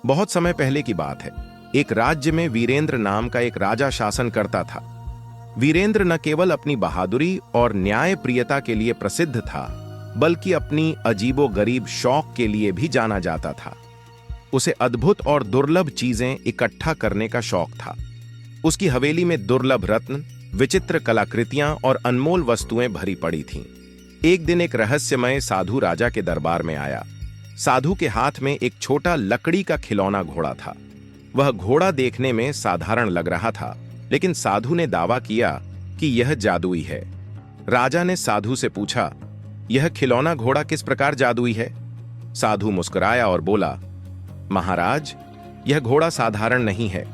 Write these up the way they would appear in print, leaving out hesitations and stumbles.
बहुत समय पहले की बात है। एक राज्य में वीरेंद्र नाम का एक राजा शासन करता था। वीरेंद्र न केवल अपनी बहादुरी और न्यायप्रियता के लिए प्रसिद्ध था, बल्कि अपनी अजीबोगरीब शौक के लिए भी जाना जाता था। उसे अद्भुत और दुर्लभ चीजें इकट्ठा करने का शौक था। उसकी हवेली में दुर्लभ रत्न, विचित्र कलाकृतियां और अनमोल वस्तुएं भरी पड़ी थीं। एक दिन एक रहस्यमय साधु राजा के दरबार में आया। साधु के हाथ में एक छोटा लकड़ी का खिलौना घोड़ा था। वह घोड़ा देखने में साधारण लग रहा था, लेकिन साधु ने दावा किया कि यह जादुई है। राजा ने साधु से पूछा, यह खिलौना घोड़ा किस प्रकार जादुई है? साधु मुस्कुराया और बोला, महाराज, यह घोड़ा साधारण नहीं है।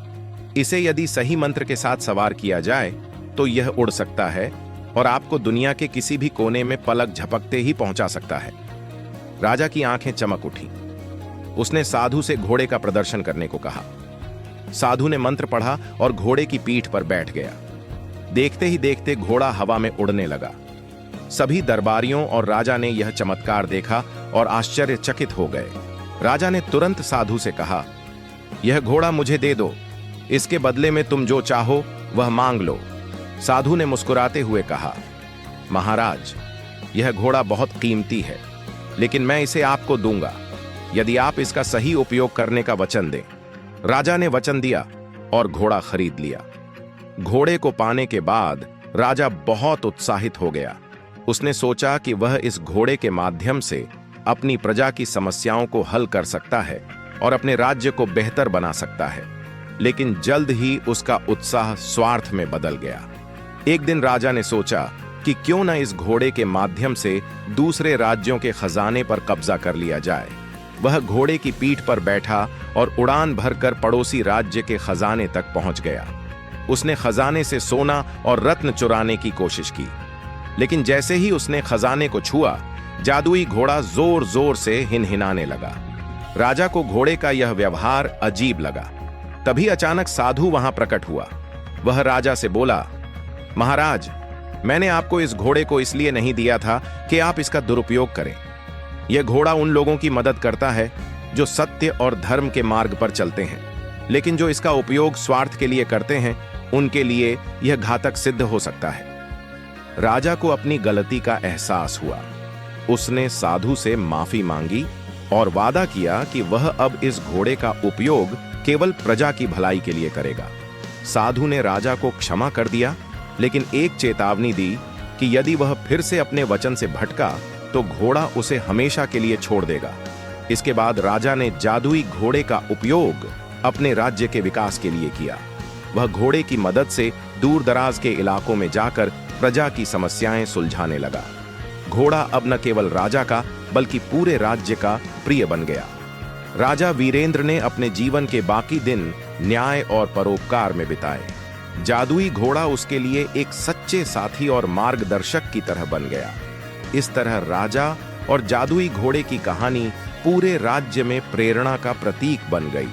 इसे यदि सही मंत्र के साथ सवार किया जाए तो यह उड़ सकता है और आपको दुनिया के किसी भी कोने में पलक झपकते ही पहुंचा सकता है। राजा की आंखें चमक उठी। उसने साधु से घोड़े का प्रदर्शन करने को कहा। साधु ने मंत्र पढ़ा और घोड़े की पीठ पर बैठ गया। देखते ही देखते घोड़ा हवा में उड़ने लगा। सभी दरबारियों और राजा ने यह चमत्कार देखा और आश्चर्यचकित हो गए। राजा ने तुरंत साधु से कहा, यह घोड़ा मुझे दे दो। इसके बदले में तुम जो चाहो वह मांग लो। साधु ने मुस्कुराते हुए कहा, महाराज, यह घोड़ा बहुत कीमती है, लेकिन मैं इसे आपको दूंगा यदि आप इसका सही उपयोग करने का वचन दें। राजा ने वचन दिया और घोड़ा खरीद लिया। घोड़े को पाने के बाद राजा बहुत उत्साहित हो गया। उसने सोचा कि वह इस घोड़े के माध्यम से अपनी प्रजा की समस्याओं को हल कर सकता है और अपने राज्य को बेहतर बना सकता है। लेकिन जल्द ही उसका उत्साह स्वार्थ में बदल गया। एक दिन राजा ने सोचा कि क्यों न इस घोड़े के माध्यम से दूसरे राज्यों के खजाने पर कब्जा कर लिया जाए। वह घोड़े की पीठ पर बैठा और उड़ान भरकर पड़ोसी राज्य के खजाने तक पहुंच गया। उसने खजाने से सोना और रत्न चुराने की कोशिश की, लेकिन जैसे ही उसने खजाने को छुआ, जादुई घोड़ा जोर जोर से हिनहिनाने लगा। राजा को घोड़े का यह व्यवहार अजीब लगा। तभी अचानक साधु वहां प्रकट हुआ। वह राजा से बोला, महाराज, मैंने आपको इस घोड़े को इसलिए नहीं दिया था कि आप इसका दुरुपयोग करें। यह घोड़ा उन लोगों की मदद करता है जो सत्य और धर्म के मार्ग पर चलते हैं, लेकिन जो इसका उपयोग स्वार्थ के लिए करते हैं, उनके लिए यह घातक सिद्ध हो सकता है। राजा को अपनी गलती का एहसास हुआ। उसने साधु से माफी मांगी और वादा किया कि वह अब इस घोड़े का उपयोग केवल प्रजा की भलाई के लिए करेगा। साधु ने राजा को क्षमा कर दिया, लेकिन एक चेतावनी दी कि यदि वह फिर से अपने वचन से भटका तो घोड़ा उसे हमेशा के लिए छोड़ देगा। इसके बाद राजा ने जादुई घोड़े का उपयोग अपने राज्य के विकास के लिए किया। वह घोड़े की मदद से दूर दराज के इलाकों में जाकर प्रजा की समस्याएं सुलझाने लगा। घोड़ा अब न केवल राजा का बल्कि पूरे राज्य का प्रिय बन गया। राजा वीरेंद्र ने अपने जीवन के बाकी दिन न्याय और परोपकार में बिताए। जादुई घोड़ा उसके लिए एक सच्चे साथी और मार्गदर्शक की तरह बन गया। इस तरह राजा और जादुई घोड़े की कहानी पूरे राज्य में प्रेरणा का प्रतीक बन गई।